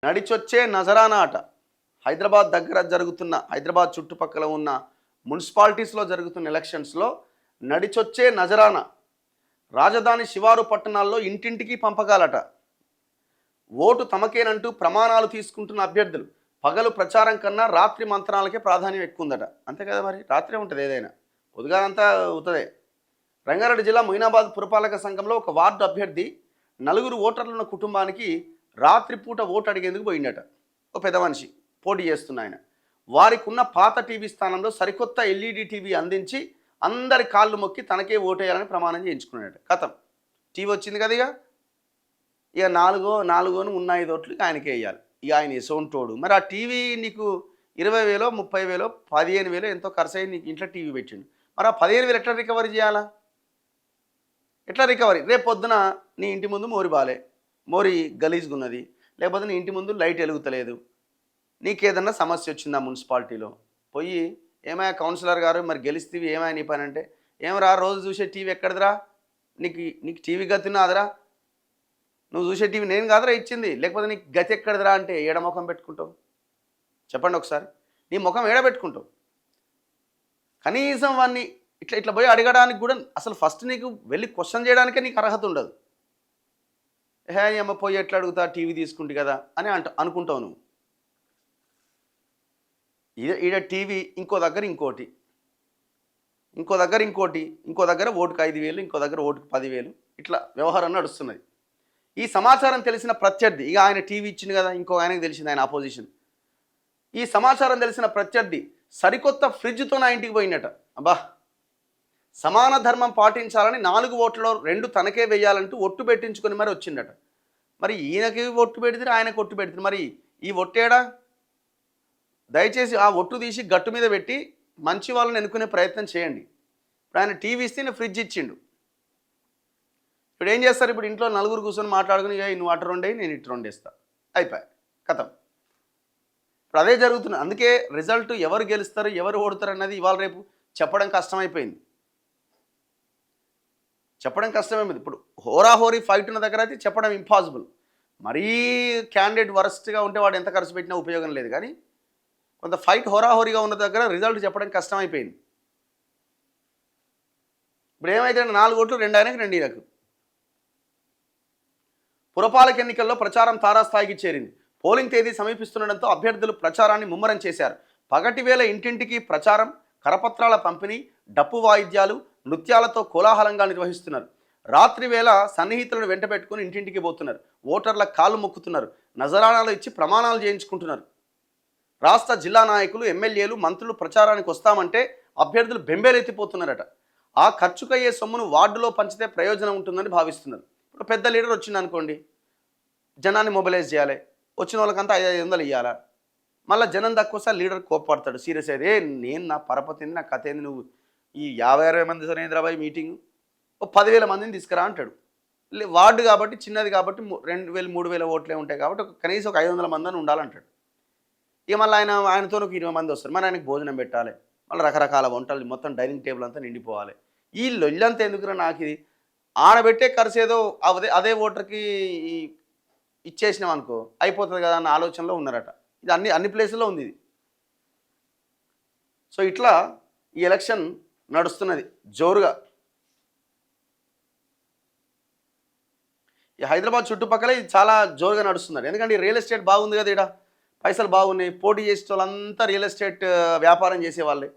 నడిచొచ్చే నజరానా అట. హైదరాబాద్ దగ్గర జరుగుతున్న, హైదరాబాద్ చుట్టుపక్కల ఉన్న మున్సిపాలిటీస్లో జరుగుతున్న ఎలక్షన్స్లో నడిచొచ్చే నజరానా రాజధాని శివారు పట్టణాల్లో ఇంటింటికి పంపగాలట. ఓటు తమకేనంటూ ప్రమాణాలు తీసుకుంటున్న అభ్యర్థులు పగలు ప్రచారం కన్నా రాత్రి మంత్రాలకే ప్రాధాన్యం ఎక్కువ ఉందట. అంతే కదా, మరి రాత్రే ఉంటుంది ఏదైనా, పొద్దుగానంతా అవుతుంది. రంగారెడ్డి జిల్లా మొయినాబాద్ పురపాలక సంఘంలో ఒక వార్డు అభ్యర్థి 4 ఓటర్లున్న కుటుంబానికి రాత్రిపూట ఓటు అడిగేందుకు పోయిండట. ఒక పెద్ద మనిషి పోటీ చేస్తున్న ఆయన వారికి ఉన్న పాత టీవీ స్థానంలో సరికొత్త ఎల్ఈడి టీవీ అందించి అందరి కాళ్ళు మొక్కి తనకే ఓటేయాలని ప్రమాణం చేయించుకున్నాడట. కథం టీవీ వచ్చింది కదా, ఇక నాలుగోను ఉన్న 5 ఓట్లు ఆయనకే వేయాలి. ఇక ఆయన ఎసోంటోడు. మరి ఆ టీవీ నీకు 20,000 30,000 15,000 ఎంతో ఖర్చు అయ్యి నీకు ఇంట్లో టీవీ పెట్టిండు. మరి ఆ 15,000 ఎట్లా రికవరీ చేయాలా? ఎట్లా రికవరీ? రేపు పొద్దున నీ ఇంటి ముందు మోరి గలీజ్గా ఉన్నది, లేకపోతే నీ ఇంటి ముందు లైట్ వెలుగుతలేదు, నీకేదన్నా సమస్య వచ్చిందా మున్సిపాలిటీలో, పోయి ఏమైనా కౌన్సిలర్ గారు మరి గెలిస్తేవి ఏమైనా నీ పని అంటే, ఏమరా రోజు చూసే టీవీ ఎక్కడిదిరా, నీకు టీవీ గతినాదరా, నువ్వు చూసే టీవీ నేను కాదురా ఇచ్చింది, లేకపోతే నీకు గతి ఎక్కడిదిరా అంటే ఏడ ముఖం పెట్టుకుంటావు చెప్పండి ఒకసారి? నీ ముఖం ఏడ పెట్టుకుంటావు? కనీసం వాడిని ఇట్లా పోయి అడగడానికి కూడా అసలు ఫస్ట్ నీకు వెళ్ళి క్వశ్చన్ చేయడానికే నీకు అర్హత ఉండదు. అమ్మ పోయి ఎట్లా అడుగుతా, టీవీ తీసుకుంటే కదా అని అనుకుంటావు నువ్వు. ఈడ టీవీ, ఇంకో దగ్గర ఇంకోటి, ఇంకో దగ్గర ఓటుకు 5,000, ఇంకో దగ్గర ఓటుకు 10,000, ఇట్లా వ్యవహారం నడుస్తున్నది. ఈ సమాచారం తెలిసిన ప్రత్యర్థి, ఇక ఆయన టీవీ ఇచ్చింది కదా, ఇంకో ఆయనకు తెలిసింది, ఆయన ఆపోజిషన్. ఈ సమాచారం తెలిసిన ప్రత్యర్థి సరికొత్త ఫ్రిడ్జ్తో నా ఇంటికి పోయినట. అబ్బా, సమాన ధర్మం పాటించాలని 4 ఓట్లలో 2 తనకే వేయాలంటూ ఒట్టు పెట్టించుకొని మరి వచ్చిండట. మరి ఈయనకి ఒట్టు పెడితే ఆయనకు ఒట్టు పెడితే మరి ఈ ఒట్టేడా? దయచేసి ఆ ఒట్టు తీసి గట్టు మీద పెట్టి మంచి వాళ్ళని ఎన్నుకునే ప్రయత్నం చేయండి. ఇప్పుడు ఆయన టీవీ ఇస్తే నేను ఫ్రిడ్జ్ ఇచ్చిండు. ఇప్పుడు ఏం చేస్తారు? ఇప్పుడు ఇంట్లో 4 కూర్చొని మాట్లాడుకుని, నువ్వు అటు 2 నేను ఇటు 2 వేస్తా, అయిపోయి కథం. ఇప్పుడు అదే జరుగుతుంది. అందుకే రిజల్ట్ ఎవరు గెలుస్తారు ఎవరు ఓడుతారు అన్నది ఇవాళ రేపు చెప్పడం కష్టమైపోయింది. ఇప్పుడు హోరాహోరీ ఫైట్ ఉన్న దగ్గర అయితే చెప్పడం ఇంపాసిబుల్. మరీ క్యాండిడేట్ వరస్ట్గా ఉంటే వాడు ఎంత ఖర్చు పెట్టినా ఉపయోగం లేదు. కానీ కొంత ఫైట్ హోరాహోరీగా ఉన్న దగ్గర రిజల్ట్ చెప్పడం కష్టమైపోయింది. ఇప్పుడు ఏమైతే 4 ఓట్లు 2 ఆయనకు 2 ఈయనకు. పురపాలక ఎన్నికల్లో ప్రచారం తారాస్థాయికి చేరింది. పోలింగ్ తేదీ సమీపిస్తుండటంతో అభ్యర్థులు ప్రచారాన్ని ముమ్మరం చేశారు. పగటి వేళ ఇంటింటికి ప్రచారం, కరపత్రాల పంపిణీ, డప్పు వాయిద్యాలు, నృత్యాలతో కోలాహలంగా నిర్వహిస్తున్నారు. రాత్రి వేళ సన్నిహితులను వెంట పెట్టుకుని ఇంటింటికి పోతున్నారు. ఓటర్ల కాళ్ళు మొక్కుతున్నారు. నజరానాలు ఇచ్చి ప్రమాణాలు చేయించుకుంటున్నారు. రాష్ట్ర జిల్లా నాయకులు, ఎమ్మెల్యేలు, మంత్రులు ప్రచారానికి వస్తామంటే అభ్యర్థులు బెంబేలెత్తిపోతున్నారట. ఆ ఖర్చుకయ్యే సొమ్మును వార్డులో పంచితే ప్రయోజనం ఉంటుందని భావిస్తున్నారు. ఇప్పుడు పెద్ద లీడర్ వచ్చింది అనుకోండి, జనాన్ని మొబిలైజ్ చేయాలి, వచ్చిన వాళ్ళకంతా 500 ఇవ్వాలా, మళ్ళీ జనం తక్కువ లీడర్ కోప్పడతాడు, సీరియస్ అయితే నేను నా పరపతింది, నా కథ ఏంది, నువ్వు ఈ 50-60 మంది సురేంద్రబాయ్ మీటింగ్ 10,000 మందిని తీసుకురా అంటాడు. వార్డు కాబట్టి చిన్నది కాబట్టి 2,000-3,000 ఓట్లే ఉంటాయి కాబట్టి కనీసం ఒక 500 మంది అని ఉండాలంటాడు. ఇక మళ్ళీ ఆయనతో ఒక 20 మంది వస్తారు, మరి ఆయనకు భోజనం పెట్టాలి, మళ్ళీ రకరకాల వంటలు, మొత్తం డైనింగ్ టేబుల్ అంతా నిండిపోవాలి. ఈ లొల్లంతా ఎందుకురా నాకు, ఇది ఆడబెట్టే ఖర్చు ఏదో అదే ఓటర్కి ఇచ్చేసినాం అనుకో అయిపోతుంది కదా అన్న ఆలోచనలో ఉన్నారట. ఇది అన్ని ప్లేసుల్లో ఉంది ఇది. సో ఇట్లా ఈ ఎలక్షన్ నడుస్తున్నది జోరుగా. ఈ హైదరాబాద్ చుట్టుపక్కల ఇది చాలా జోరుగా నడుస్తున్నారు. ఎందుకంటే రియల్ ఎస్టేట్ బాగుంది కదా, ఇక్కడ పైసలు బాగున్నాయి, పోటీ చేసే వాళ్ళంతా రియల్ ఎస్టేట్ వ్యాపారం చేసేవాళ్ళే.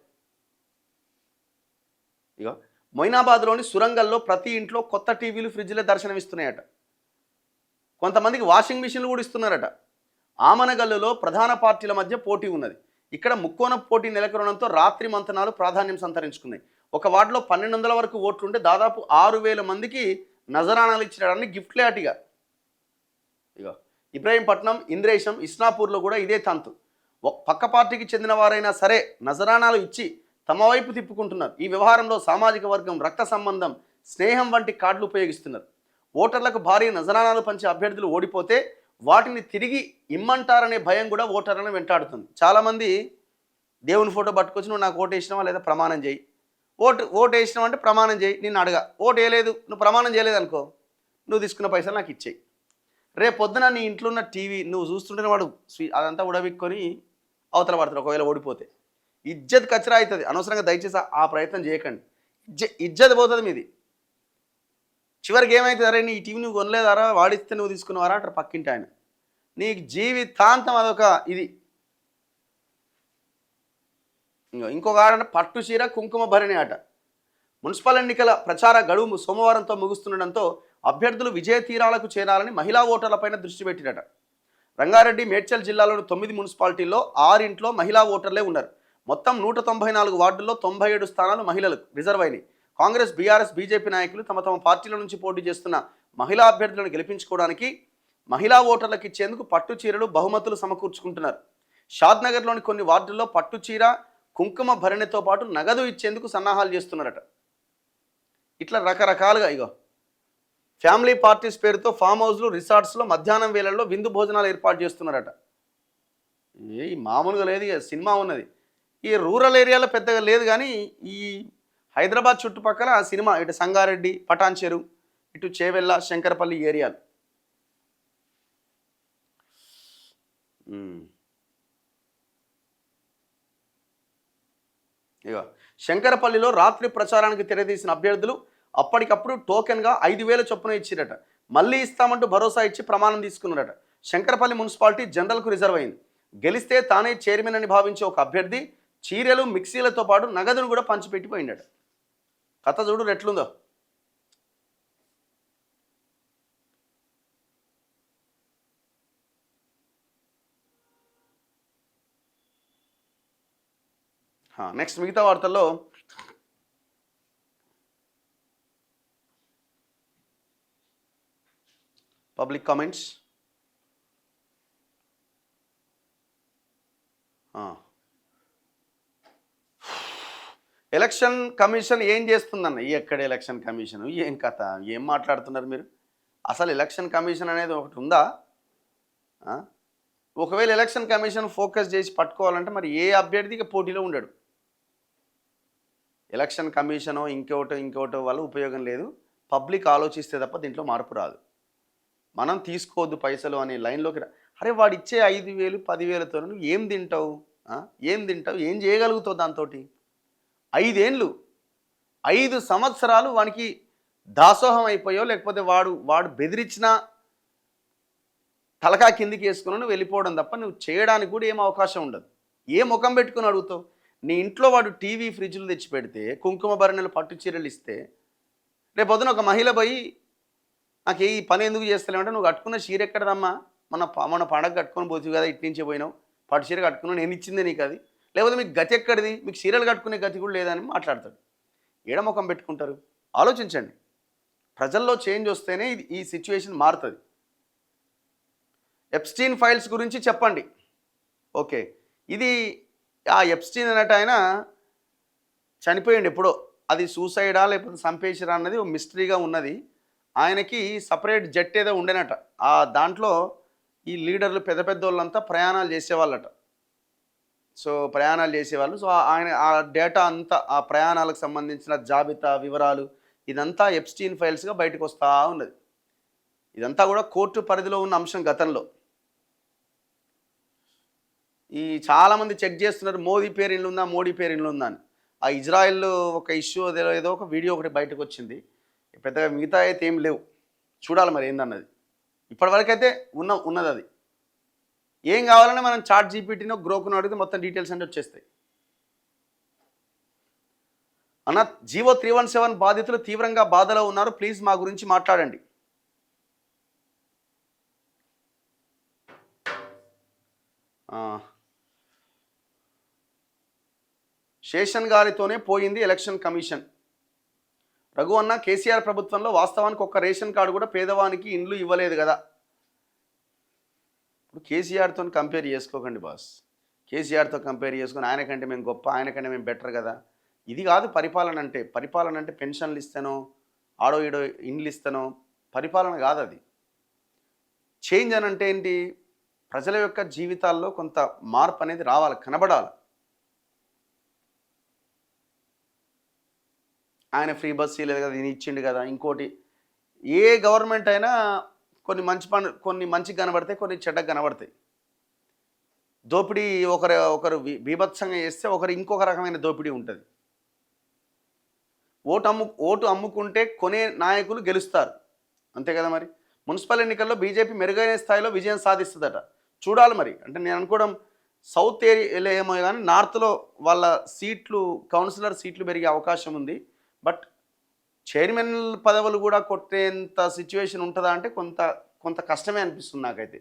ఇక మొయినాబాద్లోని సురంగల్లో ప్రతి ఇంట్లో కొత్త టీవీలు, ఫ్రిడ్జ్లే దర్శనమిస్తున్నాయట. కొంతమందికి వాషింగ్ మిషన్లు కూడా ఇస్తున్నారట. ఆమనగల్లులో ప్రధాన పార్టీల మధ్య పోటీ ఉన్నది. ఇక్కడ ముక్కోన పోటీ నెలకొనడంతో రాత్రి మంతనాలు ప్రాధాన్యం సంతరించుకున్నాయి. ఒక వార్డులో 1,200 వరకు ఓట్లుంటే దాదాపు 6,000 మందికి నజరానాలు ఇచ్చడానికి గిఫ్ట్లే అటిగా. ఇక ఇబ్రహీంపట్నం, ఇంద్రేశం, ఇస్నాపూర్లో కూడా ఇదే తంతు. పక్క పార్టీకి చెందిన వారైనా సరే నజరానాలు ఇచ్చి తమ వైపు తిప్పుకుంటున్నారు. ఈ వ్యవహారంలో సామాజిక వర్గం, రక్త సంబంధం, స్నేహం వంటి కార్డులు ఉపయోగిస్తున్నారు. ఓటర్లకు భారీ నజరానాలు పంచే అభ్యర్థులు ఓడిపోతే వాటిని తిరిగి ఇమ్మంటారనే భయం కూడా ఓటర్లను వెంటాడుతుంది. చాలామంది దేవుని ఫోటో పట్టుకొచ్చి నువ్వు నాకు ఓటు వేసినావా లేదా ప్రమాణం చేయి, ఓటు వేసినావు అంటే ప్రమాణం చేయి, నిన్ను అడగా, ఓటు వేయలేదు నువ్వు ప్రమాణం చేయలేదు అనుకో, నువ్వు తీసుకున్న పైసలు నాకు ఇచ్చేయి. రేపు పొద్దున నీ ఇంట్లో ఉన్న టీవీ నువ్వు చూస్తుంటేనే వాడు అదంతా ఉడబిక్కొని అవతల పడతాడు ఒకవేళ ఓడిపోతే. ఇజ్జత్ కచరా అవుతుంది. అనవసరంగా దయచేసి ఆ ప్రయత్నం చేయకండి. ఇజ్జత్ పోతుంది మీది. చివరికి ఏమవుతుంది, అరే నీ ఈ టీవీ నువ్వు కొనలేదారా, వాడిస్తే నువ్వు తీసుకున్నావారా అంటారు పక్కింటి ఆయన. నీకు జీవితాంతం అదొక ఇది. ఇంకొక ఆడ పట్టు చీర కుంకుమ భరణి ఆట. మున్సిపల్ ఎన్నికల ప్రచార గడువు సోమవారంతో ముగుస్తుండటంతో అభ్యర్థులు విజయ తీరాలకు చేరాలని మహిళా ఓటర్లపైన దృష్టి పెట్టినట. రంగారెడ్డి, మేడ్చల్ జిల్లాలోని 9 మున్సిపాలిటీల్లో 6 ఇంట్లో మహిళా ఓటర్లే ఉన్నారు. మొత్తం 194 వార్డుల్లో 97 స్థానాలు మహిళలకు రిజర్వ్ అయినాయి. కాంగ్రెస్, బీఆర్ఎస్, బీజేపీ నాయకులు తమ తమ పార్టీల నుంచి పోటీ చేస్తున్న మహిళా అభ్యర్థులను గెలిపించుకోవడానికి మహిళా ఓటర్లకు ఇచ్చేందుకు పట్టు చీరలు, బహుమతులు సమకూర్చుకుంటున్నారు. షాద్నగర్లోని కొన్ని వార్డుల్లో పట్టు చీర, కుంకుమ భరణితో పాటు నగదు ఇచ్చేందుకు సన్నాహాలు చేస్తున్నారట. ఇట్లా రకరకాలుగా ఇగో ఫ్యామిలీ పార్టీస్ పేరుతో ఫామ్ హౌస్లు, రిసార్ట్స్లో మధ్యాహ్నం వేళల్లో విందు భోజనాలు ఏర్పాటు చేస్తున్నారట. ఈ మామూలుగా లేదు, ఇక సినిమా ఉన్నది. ఈ రూరల్ ఏరియాలో పెద్దగా లేదు, కానీ ఈ హైదరాబాద్ చుట్టుపక్కల సినిమా ఇటు సంగారెడ్డి, పటాన్ చెరు, ఇటు చేవెళ్ళ, శంకరపల్లి ఏరియాలు. ఇక శంకరపల్లిలో రాత్రి ప్రచారానికి తెరదీసిన అభ్యర్థులు అప్పటికప్పుడు టోకెన్గా 5,000 చొప్పున ఇచ్చిరట. మళ్ళీ ఇస్తామంటూ భరోసా ఇచ్చి ప్రమాణం తీసుకున్నారట. శంకరపల్లి మున్సిపాలిటీ జనరల్కు రిజర్వ్ అయింది. గెలిస్తే తానే చైర్మన్ అని భావించే ఒక అభ్యర్థి చీరలు, మిక్సీలతో పాటు నగదును కూడా పంచిపెట్టిపోయిందట. కథ చూడు ఎట్లుందో. నెక్స్ట్ మిగతా వార్తల్లో పబ్లిక్ కామెంట్స్. ఎలక్షన్ కమిషన్ ఏం చేస్తుందన్న? ఎక్కడ ఎలక్షన్ కమిషన్, ఏం కథ, ఏం మాట్లాడుతున్నారు మీరు? అసలు ఎలక్షన్ కమిషన్ అనేది ఒకటి ఉందా? ఒకవేళ ఎలక్షన్ కమిషన్ ఫోకస్ చేసి పట్టుకోవాలంటే మరి ఏ అభ్యర్థికి పోటీలో ఉండడు. ఎలక్షన్ కమిషనో ఇంకోటో వల్ల ఉపయోగం లేదు. పబ్లిక్ ఆలోచిస్తే తప్ప దీంట్లో మార్పు రాదు. మనం తీసుకోవద్దు పైసలు అనే లైన్లోకి అరే వాడు ఇచ్చే 5,000, 10,000తో నువ్వు ఏం తింటావు? ఏం చేయగలుగుతావు దాంతో? 5 ఏళ్ళు, 5 సంవత్సరాలు వానికి దాసోహం అయిపోయావు, లేకపోతే వాడు బెదిరించిన తలకా కిందికి వేసుకుని నువ్వు వెళ్ళిపోవడం తప్ప నువ్వు చేయడానికి కూడా ఏం అవకాశం ఉండదు. ఏ ముఖం పెట్టుకుని అడుగుతావు? నీ ఇంట్లో వాడు టీవీ, ఫ్రిడ్జ్లు తెచ్చి పెడితే, కుంకుమ భరణలు, పట్టు చీరలు ఇస్తే, రేపు పొద్దున ఒక మహిళ పోయి నాకు ఈ పని ఎందుకు చేస్తలేమంటే, నువ్వు కట్టుకున్న చీర ఎక్కడదమ్మా, మన పండగ కట్టుకొని పోతుంది కదా, ఇటు నుంచే పోయినావు, పట్టు చీర కట్టుకున్నావు, నేను ఇచ్చిందే నీకు అది, లేకపోతే మీకు గతి ఎక్కడిది, మీకు చీరలు కట్టుకునే గతి కూడా లేదని మాట్లాడతాడు. ఏడముఖం పెట్టుకుంటారు? ఆలోచించండి. ప్రజల్లో చేంజ్ వస్తేనే ఈ సిచ్యువేషన్ మారుతుంది. ఎప్స్టీన్ ఫైల్స్ గురించి చెప్పండి. ఓకే, ఇది ఆ ఎప్స్టీన్ అన్నట్టు ఆయన చనిపోయింది ఎప్పుడో. అది సూసైడా లేకపోతే చంపేసిరా అన్నది ఒక మిస్టరీగా ఉన్నది. ఆయనకి సపరేట్ జెట్ ఏదో ఉండేనట. ఆ దాంట్లో ఈ లీడర్లు పెద్ద వాళ్ళంతా ప్రయాణాలు చేసేవాళ్ళట. సో ప్రయాణాలు చేసేవాళ్ళు. సో ఆయన ఆ డేటా అంతా, ఆ ప్రయాణాలకు సంబంధించిన జాబితా వివరాలు ఇదంతా ఎప్స్టీన్ ఫైల్స్గా బయటకు వస్తూ ఉన్నది. ఇదంతా కూడా కోర్టు పరిధిలో ఉన్న అంశం. గతంలో ఈ చాలామంది చెక్ చేస్తున్నారు, మోదీ పేరు ఇండ్లు ఉందా, మోడీ పేరు ఇండ్లు ఉందా అని. ఆ ఇజ్రాయెల్ ఒక ఇష్యూ ఏదో ఒక వీడియో ఒకటి బయటకు వచ్చింది. పెద్దగా మిగతా అయితే ఏం లేవు. చూడాలి మరి ఏందన్నది. ఇప్పటివరకైతే ఉన్నది అది. ఏం కావాలన్నా మనం చాట్ జీపీటీనో గ్రోకునో అడిగితే మొత్తం డీటెయిల్స్ అన్నీ వచ్చేస్తాయి. అన్న, జీవో 317 బాధితులు తీవ్రంగా బాధలో ఉన్నారు, ప్లీజ్ మా గురించి మాట్లాడండి. శేషన్ గారితోనే పోయింది ఎలక్షన్ కమిషన్. రఘు అన్న, కేసీఆర్ ప్రభుత్వంలో వాస్తవానికి ఒక్క రేషన్ కార్డు కూడా పేదవానికి ఇండ్లు ఇవ్వలేదు కదా. ఇప్పుడు కేసీఆర్తో కంపేర్ చేసుకోకండి బాస్. కేసీఆర్తో కంపేర్ చేసుకొని ఆయనకంటే మేము గొప్ప, ఆయనకంటే మేము బెటర్ కదా. ఇది కాదు పరిపాలన అంటే. పరిపాలన అంటే పెన్షన్లు ఇస్తానో, ఆడో ఈడో ఇండ్లు ఇస్తానో పరిపాలన కాదు అది. చేంజ్ అని అంటే ఏంటి? ప్రజల యొక్క జీవితాల్లో కొంత మార్పు అనేది రావాలి, కనబడాలి. ఆయన ఫ్రీ బస్ ఇవ్వలేదు కదా, ఇది ఇచ్చిండు కదా. ఇంకోటి, ఏ గవర్నమెంట్ అయినా కొన్ని మంచి కనబడతాయి, కొన్ని చెడ్డగా కనబడతాయి. దోపిడీ ఒకరు బీభత్సంగా చేస్తే ఒకరు ఇంకొక రకమైన దోపిడీ ఉంటుంది. ఓటు అమ్ముకుంటే కొనే నాయకులు గెలుస్తారు, అంతే కదా. మరి మున్సిపల్ ఎన్నికల్లో బీజేపీ మెరుగైన స్థాయిలో విజయం సాధిస్తుందట. చూడాలి మరి. అంటే నేను అనుకోవడం సౌత్ ఏరియాలో ఏమో కానీ నార్త్లో వాళ్ళ కౌన్సిలర్ సీట్లు పెరిగే అవకాశం ఉంది. బట్ చైర్మన్ పదవులు కూడా కొట్టేంత సిచ్యువేషన్ ఉంటుందా అంటే కొంత కష్టమే అనిపిస్తుంది నాకైతే.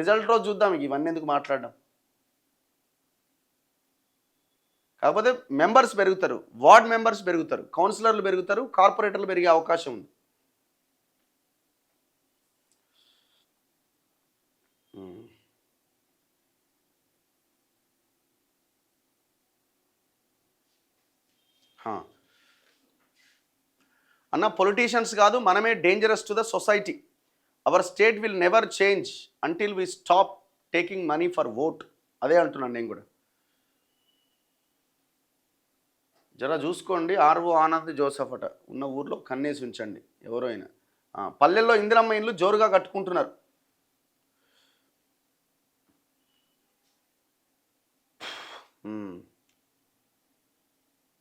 రిజల్ట్ రోజు చూద్దాం, ఇవన్నీ ఎందుకు మాట్లాడడం. కాకపోతే మెంబర్స్ పెరుగుతారు, వార్డ్ మెంబర్స్ పెరుగుతారు, కౌన్సిలర్లు పెరుగుతారు, కార్పొరేటర్లు పెరిగే అవకాశం ఉంది. అన్న పొలిటీషియన్స్ కాదు, మనమే dangerous to the society. Our state will never change until we stop taking money for vote. అదే అంటున్నాను నేను కూడా. జర చూసుకోండి. ఆర్ఓ ఆనంద్ జోసఫ్ అట ఉన్న ఊర్లో కన్నేసి ఉంచండి ఎవరో అయినా. పల్లెల్లో ఇందిరమ్మ ఇండ్లు జోరుగా కట్టుకుంటున్నారు.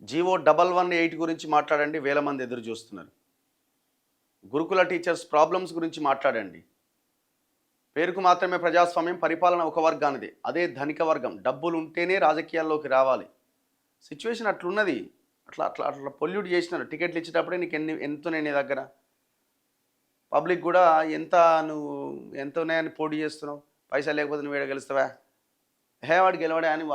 జీవో 118 గురించి మాట్లాడండి, వేల మంది ఎదురు చూస్తున్నారు. గురుకుల టీచర్స్ ప్రాబ్లమ్స్ గురించి మాట్లాడండి. పేరుకు మాత్రమే ప్రజాస్వామ్యం, పరిపాలన ఒక వర్గానిది, అదే ధనిక వర్గం. డబ్బులు ఉంటేనే రాజకీయాల్లోకి రావాలి. సిచ్యువేషన్ అట్లున్నది. అట్లా పొల్యూట్ చేసినారు. టికెట్లు ఇచ్చేటప్పుడే నీకు ఎంత నీ దగ్గర, పబ్లిక్ కూడా ఎంత ఉన్నాయని పోటీ చేస్తున్నావు, పైసా లేకపోతే నువ్వు ఏడ గెలుస్తావా, వాడు గెలవడే అని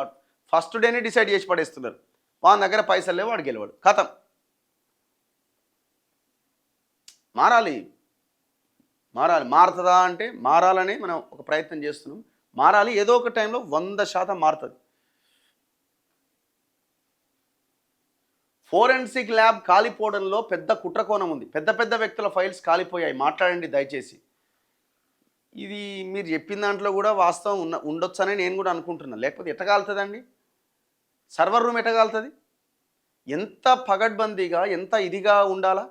ఫస్ట్ డేనే డిసైడ్ చేసి పడేస్తున్నారు. వాని దగ్గర పైసలు లేవు, వాడు గెలవాడు, కథం. మారుతుందా అంటే మారాలని మనం ఒక ప్రయత్నం చేస్తున్నాం. మారాలి, ఏదో ఒక టైంలో 100% మారుతుంది. ఫోరెన్సిక్ ల్యాబ్ కాలిపోవడంలో పెద్ద కుట్రకోణం ఉంది. పెద్ద వ్యక్తుల ఫైల్స్ కాలిపోయాయి. మాట్లాడండి దయచేసి. ఇది మీరు చెప్పిన దాంట్లో కూడా వాస్తవం ఉండొచ్చని నేను కూడా అనుకుంటున్నాను. లేకపోతే ఎట్టగాలుతుందండి సర్వర్ రూమ్, ఎట్టగాలుతుంది? ఎంత పగడ్బందీగా, ఎంత ఇదిగా ఉండాలా.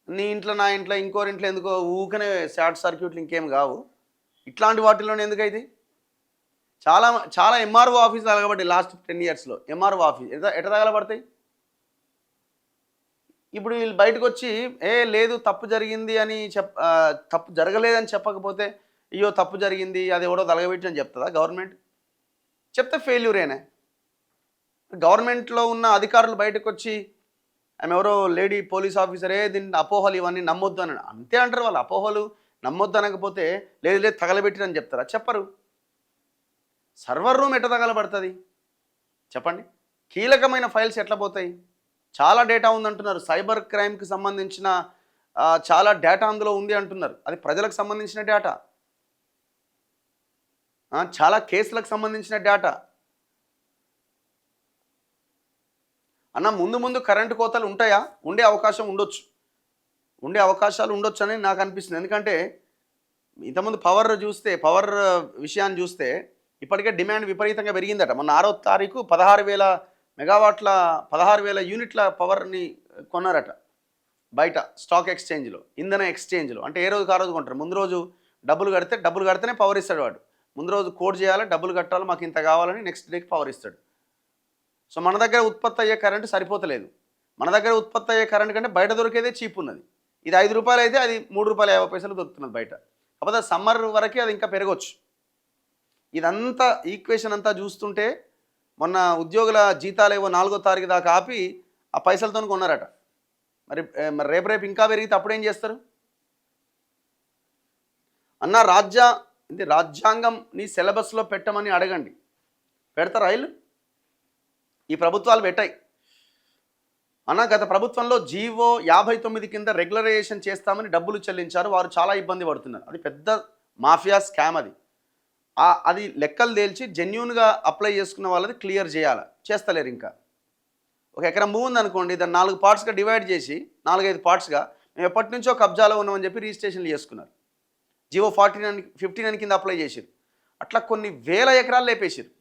నీ ఇంట్లో, నా ఇంట్లో, ఇంకోరింట్లో ఎందుకో ఊకనే షార్ట్ సర్క్యూట్లు ఇంకేం కావు. ఇట్లాంటి వాటిల్లోనే ఎందుకైతే చాలా ఎంఆర్ఓ ఆఫీస్ తగలబడ్డాయి లాస్ట్ 10 yearsలో. ఎంఆర్ఓ ఆఫీస్ ఎట తగలబడతాయి? ఇప్పుడు వీళ్ళు బయటకు వచ్చి లేదు తప్పు జరిగింది అని తప్పు జరగలేదని చెప్పకపోతే, అయ్యో తప్పు జరిగింది అది ఎవడో తలగబెట్టి అని చెప్తుందా గవర్నమెంట్? చెప్తే ఫెయిల్యూరేనే. గవర్నమెంట్లో ఉన్న అధికారులు బయటకు వచ్చి ఆమె ఎవరో లేడీ పోలీస్ ఆఫీసరే దీన్ని అపోహలు ఇవన్నీ నమ్మొద్దు అని అంతే అంటారు. వాళ్ళు అపోహలు నమ్మొద్దు అనకపోతే లేదు తగలబెట్టినని చెప్తారా? చెప్పరు. సర్వర్ రూమ్ ఎట్లా తగలబడుతుంది చెప్పండి? కీలకమైన ఫైల్స్ ఎట్లా పోతాయి? చాలా డేటా ఉందంటున్నారు. సైబర్ క్రైమ్కి సంబంధించిన చాలా డేటా అందులో ఉంది అంటున్నారు. అది ప్రజలకు సంబంధించిన డేటా, చాలా కేసులకు సంబంధించిన డేటా. అన్న ముందు కరెంటు కోతలు ఉంటాయా? ఉండే అవకాశాలు ఉండొచ్చు అని నాకు అనిపిస్తుంది. ఎందుకంటే ఇంతకుముందు పవర్ విషయాన్ని చూస్తే ఇప్పటికే డిమాండ్ విపరీతంగా పెరిగిందట. మొన్న 6వ తారీఖు 16,000 మెగావాట్ల 16,000 యూనిట్ల పవర్ని కొన్నారట బయట స్టాక్ ఎక్స్చేంజ్లో, ఇంధన ఎక్స్చేంజ్లో. అంటే ఏ రోజుకి ఆ రోజు కొంటారు. ముందు రోజు డబ్బులు కడితేనే పవర్ ఇస్తాడు వాడు. ముందు రోజు కోడ్ చేయాలి, డబ్బులు కట్టాలి, మాకు ఇంత కావాలని నెక్స్ట్ డేకి పవర్ ఇస్తాడు. సో మన దగ్గర ఉత్పత్తి అయ్యే కరెంటు సరిపోతలేదు. మన దగ్గర ఉత్పత్తి అయ్యే కరెంటు కంటే బయట దొరికేదే చీప్ ఉన్నది. ఇది 5 రూపాయలు అయితే అది 3 రూపాయల 50 పైసలు దొరుకుతున్నది బయట. కాకపోతే సమ్మర్ వరకే అది ఇంకా పెరగవచ్చు. ఇదంతా ఈక్వేషన్ అంతా చూస్తుంటే మొన్న ఉద్యోగుల జీతాలు ఏవో 4వ తారీఖు దాకా ఆపి ఆ పైసలతో కొన్నారట. మరి రేపు ఇంకా పెరిగితే అప్పుడేం చేస్తారు? అన్న రాజ్యాంగం నీ సిలబస్లో పెట్టమని అడగండి. పెడతారా? ఈ ప్రభుత్వాలు పెట్టాయి అన్న. గత ప్రభుత్వంలో జీవో 59 కింద రెగ్యులరైజేషన్ చేస్తామని డబ్బులు చెల్లించారు. వారు చాలా ఇబ్బంది పడుతున్నారు. అది పెద్ద మాఫియా స్కామ్. అది లెక్కలు తేల్చి జెన్యూన్గా అప్లై చేసుకున్న వాళ్ళది క్లియర్ చేస్తలేరు. ఇంకా ఒక ఎకరం భూమి ఉందనుకోండి, దాన్ని 4 పార్ట్స్గా డివైడ్ చేసి 4-5 పార్ట్స్గా మేము ఎప్పటి నుంచో కబ్జాలో ఉన్నామని చెప్పి రిజిస్ట్రేషన్లు చేసుకున్నారు. జీవో 59 కింద అప్లై చేశారు. అట్లా కొన్ని వేల ఎకరాలు లేపేశారు.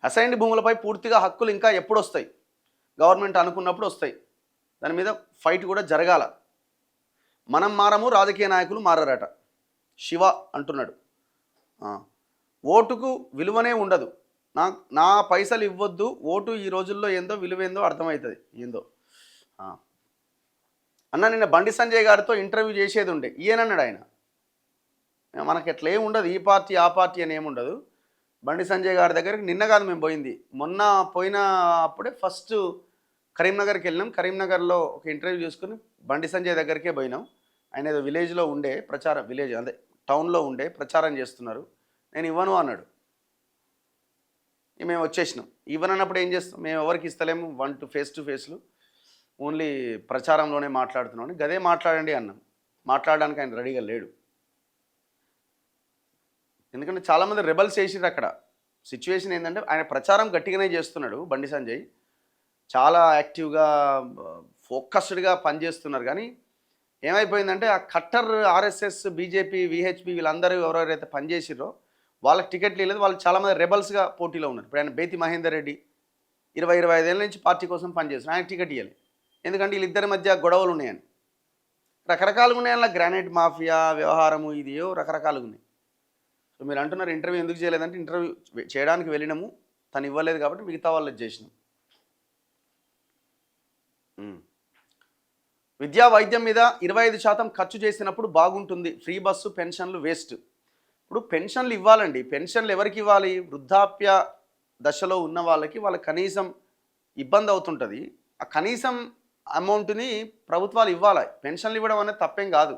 అసైన్డ్ భూములపై పూర్తిగా హక్కులు ఇంకా ఎప్పుడు వస్తాయి? గవర్నమెంట్ అనుకున్నప్పుడు వస్తాయి. దాని మీద ఫైట్ కూడా జరగాల. మనం మారము, రాజకీయ నాయకులు మారరట. శివ అంటున్నాడు. ఓటుకు విలువనే ఉండదు. నా పైసలు ఇవ్వద్దు, ఓటు ఈ రోజుల్లో ఏందో విలువేందో అర్థమవుతుంది ఏందో. అన్న నిన్న బండి సంజయ్ గారితో ఇంటర్వ్యూ చేసేది ఉండే, ఈయనన్నాడు ఆయన, మనకి ఎట్లా ఏమి ఉండదు, ఈ పార్టీ ఆ పార్టీ అని ఏముండదు. బండి సంజయ్ గారి దగ్గరికి నిన్న కాదు మేము పోయింది, మొన్న పోయిన అప్పుడే ఫస్ట్ కరీంనగర్కి వెళ్ళినాం. కరీంనగర్లో ఒక ఇంటర్వ్యూ చేసుకుని బండి సంజయ్ దగ్గరికే పోయినాం. ఆయన ఏదో విలేజ్లో ఉండే ప్రచారం, విలేజ్ అదే టౌన్లో ఉండే ప్రచారం చేస్తున్నారు. నేను ఇవ్వను అన్నాడు. మేము వచ్చేసినాం. ఇవ్వనన్నప్పుడు ఏం చేస్తాం, మేము ఎవరికి ఇస్తలేము, ఫేస్ టు ఫేస్లు ఓన్లీ ప్రచారంలోనే మాట్లాడుతున్నాం. గదే మాట్లాడండి అన్నాం. మాట్లాడడానికి ఆయన రెడీగా లేడు. ఎందుకంటే చాలామంది రెబల్స్ చేసిర్రు అక్కడ. సిచ్యువేషన్ ఏంటంటే ఆయన ప్రచారం గట్టిగానే చేస్తున్నాడు బండి సంజయ్, చాలా యాక్టివ్గా ఫోకస్డ్గా పనిచేస్తున్నారు. కానీ ఏమైపోయిందంటే ఆ కట్టర్ ఆర్ఎస్ఎస్ బీజేపీ విహెచ్పి వీళ్ళందరూ ఎవరెవరైతే పనిచేసిర్రో వాళ్ళకి టికెట్లు లేదు. వాళ్ళు చాలామంది రెబల్స్గా పోటీలో ఉన్నారు. ఇప్పుడు ఆయన బేతి మహేందర్ రెడ్డి 20-25 ఏళ్ళ నుంచి పార్టీ కోసం పనిచేస్తున్నారు. ఆయన టికెట్ ఇవ్వాలి, ఎందుకంటే వీళ్ళిద్దరి మధ్య గొడవలు ఉన్నాయని. రకరకాలుగా ఉన్నాయి. అలా గ్రానైట్ మాఫియా వ్యవహారము ఇది రకరకాలుగా ఉన్నాయి. సో మీరు అంటున్నారు ఇంటర్వ్యూ ఎందుకు చేయలేదంటే, ఇంటర్వ్యూ చేయడానికి వెళ్ళినాము, తను ఇవ్వలేదు కాబట్టి మిగతా వాళ్ళకి చేసినాం. విద్యా వైద్యం మీద 25% ఖర్చు చేసినప్పుడు బాగుంటుంది. ఫ్రీ బస్సు, పెన్షన్లు వేస్ట్. ఇప్పుడు పెన్షన్లు ఇవ్వాలండి. పెన్షన్లు ఎవరికి ఇవ్వాలి? వృద్ధాప్య దశలో ఉన్న వాళ్ళకి కనీసం ఇబ్బంది అవుతుంటుంది. ఆ కనీసం అమౌంట్ని ప్రభుత్వాలు ఇవ్వాలి. పెన్షన్లు ఇవ్వడం అనేది తప్పేం కాదు.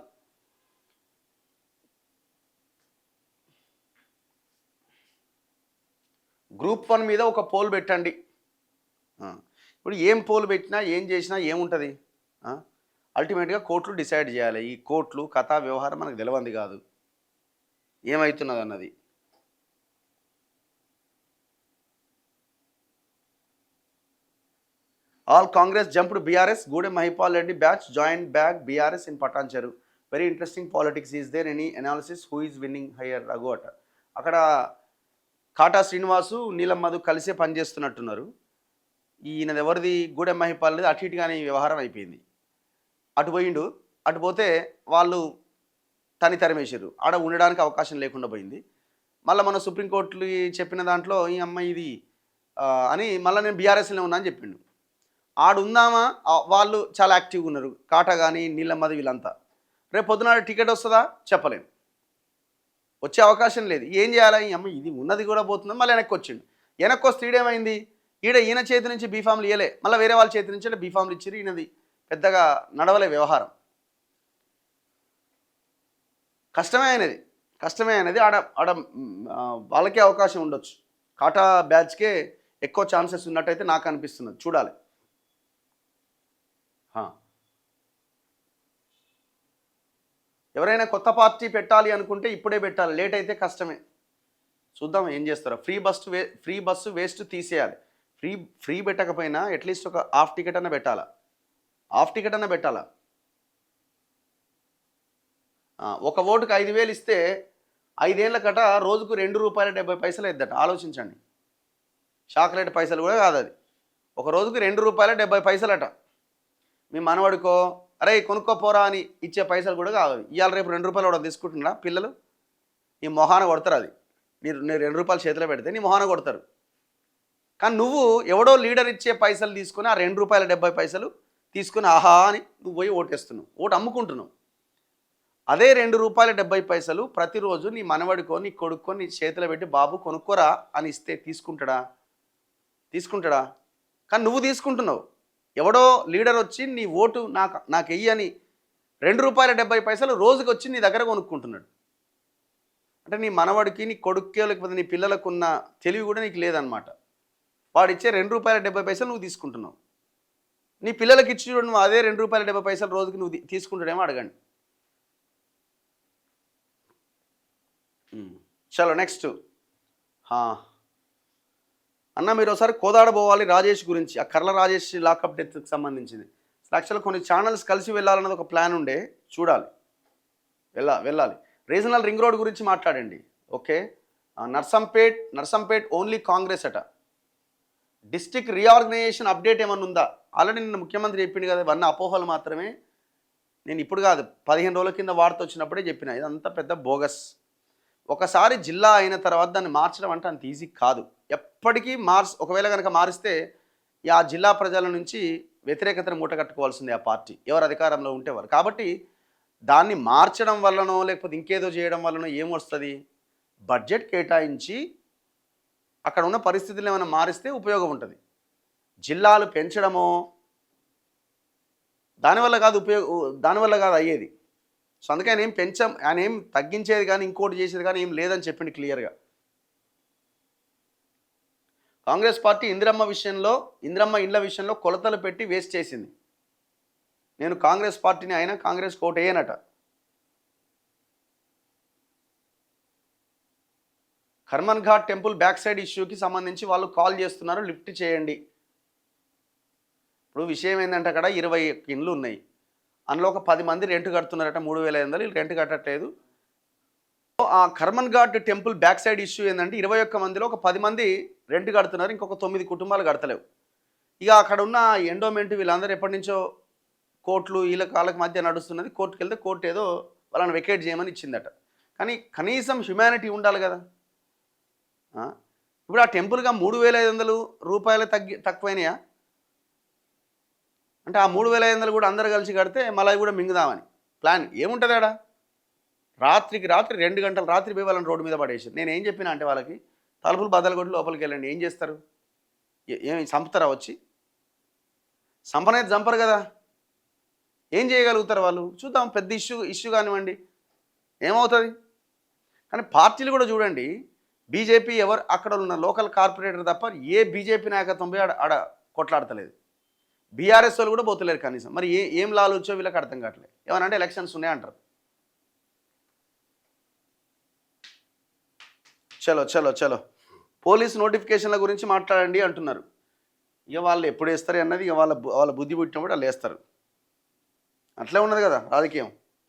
గ్రూప్ 1 మీద ఒక పోల్ పెట్టండి. ఇప్పుడు ఏం పోల్ పెట్టినా ఏం చేసినా ఏముంటుంది, అల్టిమేట్గా కోర్టులు డిసైడ్ చేయాలి. ఈ కోర్టులు కథా వ్యవహారం మనకు తెలియంది కాదు, ఏమవుతున్నది అన్నది. All Congress jumped BRS, Gudem Mahipal Reddy batch join back BRS in Patancheru. Very interesting politics. Is there any analysis who is winning higher? Raghu అట. అక్కడ కాటా శ్రీనివాసు, నీలం మధు కలిసే పనిచేస్తున్నట్టున్నారు. ఈయనది ఎవరిది? గూడెం మహిపాల్ అటు ఇటుగానే వ్యవహారం అయిపోయింది. అటు పోయిండు, అటు పోతే వాళ్ళు తని తరిమేశారు. ఆడ ఉండడానికి అవకాశం లేకుండా పోయింది. మళ్ళీ మన సుప్రీంకోర్టులు చెప్పిన దాంట్లో ఈ అమ్మాయి ఇది అని మళ్ళీ నేను బీఆర్ఎస్లో ఉన్నా అని చెప్పిండు. ఆడు ఉందామా, వాళ్ళు చాలా యాక్టివ్గా ఉన్నారు, కాటా కానీ నీలమ్మది వీళ్ళంతా. రేపు పొద్దున టికెట్ వస్తుందా చెప్పలేము, వచ్చే అవకాశం లేదు. ఏం చేయాలి? ఈ అమ్మాయి ఇది ఉన్నది కూడా పోతుంది. మళ్ళీ వెనక్కి వచ్చిండు. వెనక్కి వస్తే ఈడేమైంది, ఈయన చేతి నుంచి బీఫామ్లు ఇవ్వలే, మళ్ళీ వేరే వాళ్ళ చేతి నుంచి బీఫామ్లు ఇచ్చారు. ఈయనది పెద్దగా నడవలే వ్యవహారం. కష్టమే అనేది ఆడ వాళ్ళకే అవకాశం ఉండొచ్చు. కాటా బ్యాచ్కే ఎక్కువ ఛాన్సెస్ ఉన్నట్టయితే నాకు అనిపిస్తున్నది. చూడాలి. ఎవరైనా కొత్త పార్టీ పెట్టాలి అనుకుంటే ఇప్పుడే పెట్టాలి, లేట్ అయితే కష్టమే. చూద్దాం ఏం చేస్తారో. ఫ్రీ బస్సు వేస్ట్ తీసేయాలి. ఫ్రీ పెట్టకపోయినా అట్లీస్ట్ ఒక హాఫ్ టికెట్ అన్న పెట్టాలా. ఒక ఓటుకు 5,000 ఇస్తే 5 ఏళ్ళ కట రోజుకు ₹2.70 ఇద్దట. ఆలోచించండి. చాక్లెట్ పైసలు కూడా కాదు అది. ఒక రోజుకు ₹2.70 అట. మీ మనవాడికో అరే కొనుక్కోపోరా అని ఇచ్చే పైసలు కూడా కాదు. ఇవాళ రేపు ₹2 కూడా తీసుకుంటున్నా పిల్లలు, నీ మొహాన కొడతారు. అది మీరు ₹2 చేతిలో పెడితే నీ మొహాన కొడతారు. కానీ నువ్వు ఎవడో లీడర్ ఇచ్చే పైసలు తీసుకుని ఆ ₹2.70 తీసుకుని ఆహా అని నువ్వు పోయి ఓటేస్తున్నావు, ఓటు అమ్ముకుంటున్నావు. అదే ₹2.70 ప్రతిరోజు నీ మనవడికో నీ కొడుక్కో నీ చేతిలో పెట్టి బాబు కొనుక్కోరా అని ఇస్తే తీసుకుంటాడా? కానీ నువ్వు తీసుకుంటున్నావు. ఎవడో లీడర్ వచ్చి నీ ఓటు నాకు వెయ్యి అని ₹2.70 రోజుకి వచ్చి నీ దగ్గర కొనుక్కుంటున్నాడు. అంటే నీ మనవడికి నీ కొడుక్కే లేకపోతే నీ పిల్లలకు ఉన్న తెలివి కూడా నీకు లేదనమాట. వాడు ఇచ్చే ₹2.70 నువ్వు తీసుకుంటున్నావు. నీ పిల్లలకి ఇచ్చి చూడు, నువ్వు అదే ₹2.70 రోజుకి నువ్వు తీసుకుంటాడేమో అడగండి. చలో నెక్స్ట్. అన్న మీరు ఒకసారి కోదాడ పోవాలి రాజేష్ గురించి, ఆ కర్ల రాజేష్ లాకప్ డెత్కి సంబంధించింది. యాక్చువల్గా కొన్ని ఛానల్స్ కలిసి వెళ్ళాలన్నది ఒక ప్లాన్ ఉండే, చూడాలి వెళ్ళాలి. రీజనల్ రింగ్ రోడ్ గురించి మాట్లాడండి. ఓకే, నర్సంపేట్ ఓన్లీ కాంగ్రెస్ అట. డిస్ట్రిక్ట్ రీఆర్గనైజేషన్ అప్డేట్ ఏమన్నా ఉందా? ఆల్రెడీ నిన్న ముఖ్యమంత్రి చెప్పింది కదా, ఇవన్నీ అపోహలు మాత్రమే. నేను ఇప్పుడు కాదు, 15 రోజుల కింద వార్త వచ్చినప్పుడే చెప్పిన, ఇదంతా పెద్ద బోగస్. ఒకసారి జిల్లా అయిన తర్వాత దాన్ని మార్చడం అంటే అంత ఈజీ కాదు. ఎప్పటికీ ఒకవేళ కనుక మారిస్తే ఆ జిల్లా ప్రజల నుంచి వ్యతిరేకతను మూటగట్టుకోవాల్సిందే ఆ పార్టీ, ఎవరు అధికారంలో ఉంటేవారు. కాబట్టి దాన్ని మార్చడం వల్లనో లేకపోతే ఇంకేదో చేయడం వల్లనో ఏమొస్తుంది? బడ్జెట్ కేటాయించి అక్కడ ఉన్న పరిస్థితులు ఏమైనా మారిస్తే ఉపయోగం ఉంటుంది. జిల్లాలు పెంచడమో దానివల్ల కాదు అయ్యేది. సో అందుకే ఆయన ఏం తగ్గించేది కానీ ఇంకోటి చేసేది కానీ ఏం లేదని చెప్పింది క్లియర్గా. కాంగ్రెస్ పార్టీ ఇందిరమ్మ ఇండ్ల విషయంలో కొలతలు పెట్టి వేస్ట్ చేసింది. నేను కాంగ్రెస్ పార్టీని అయినా కాంగ్రెస్ కోట్ వేయనట. Karman Ghat temple back side ఇష్యూకి సంబంధించి వాళ్ళు కాల్ చేస్తున్నారు, లిఫ్ట్ చేయండి. ఇప్పుడు విషయం ఏంటంటే అక్కడ 20 ఇండ్లు ఉన్నాయి, అందులో ఒక 10 మంది రెంట్ కడుతున్నారట, 3,500. వీళ్ళు రెంట్ కట్టట్లేదు. ఆ Karman Ghat temple back side issue ఏంటంటే 21 మందిలో ఒక 10 మంది రెంట్ కడుతున్నారు, ఇంకొక 9 కుటుంబాలు కడతలేవు. ఇక అక్కడ ఉన్న ఎండోమెంట్ వీళ్ళందరూ ఎప్పటి నుంచో కోర్టులు వాళ్ళకి మధ్య నడుస్తున్నది. కోర్టుకు వెళ్తే కోర్టు ఏదో వాళ్ళని వెకేట్ చేయమని ఇచ్చిందట. కానీ కనీసం హ్యుమానిటీ ఉండాలి కదా. ఇప్పుడు ఆ టెంపుల్గా 3,500 రూపాయలు తక్కువైనాయా అంటే ఆ 3,500 కూడా అందరు కలిసి కడితే మళ్ళీ కూడా మింగుదామని ప్లాన్ ఏముంటుంది ఆడ? రాత్రికి రాత్రి 2 గంటల రాత్రి పోయి వాళ్ళని రోడ్డు మీద పడేసారు. నేను ఏం చెప్పినా అంటే వాళ్ళకి తలుపులు బద్దలు కొట్టి లోపలికి వెళ్ళండి. ఏం చేస్తారు? ఏమి చంపుతారా? వచ్చి చంపనైతే చంపరు కదా, ఏం చేయగలుగుతారు వాళ్ళు? చూద్దాం, పెద్ద ఇష్యూ కానివ్వండి, ఏమవుతుంది. కానీ పార్టీలు కూడా చూడండి, బీజేపీ ఎవరు అక్కడ ఉన్న లోకల్ కార్పొరేటర్ తప్ప ఏ బీజేపీ నాయకత్వం పోయి ఆడ కొట్లాడతలేదు. బీఆర్ఎస్ వాళ్ళు కూడా పోతలేరు కనీసం. మరి ఏం లాలొచ్చో వీళ్ళకి అర్థం కావట్లేదు. ఏమనంటే ఎలక్షన్స్ ఉన్నాయంటారు. చలో పోలీస్ నోటిఫికేషన్ల గురించి మాట్లాడండి అంటున్నారు. ఇక వాళ్ళు ఎప్పుడు వేస్తారు అన్నది ఇక వాళ్ళ బుద్ధి పుట్టినప్పుడు వాళ్ళు వేస్తారు. అట్లే ఉన్నది కదా రాజకీయం.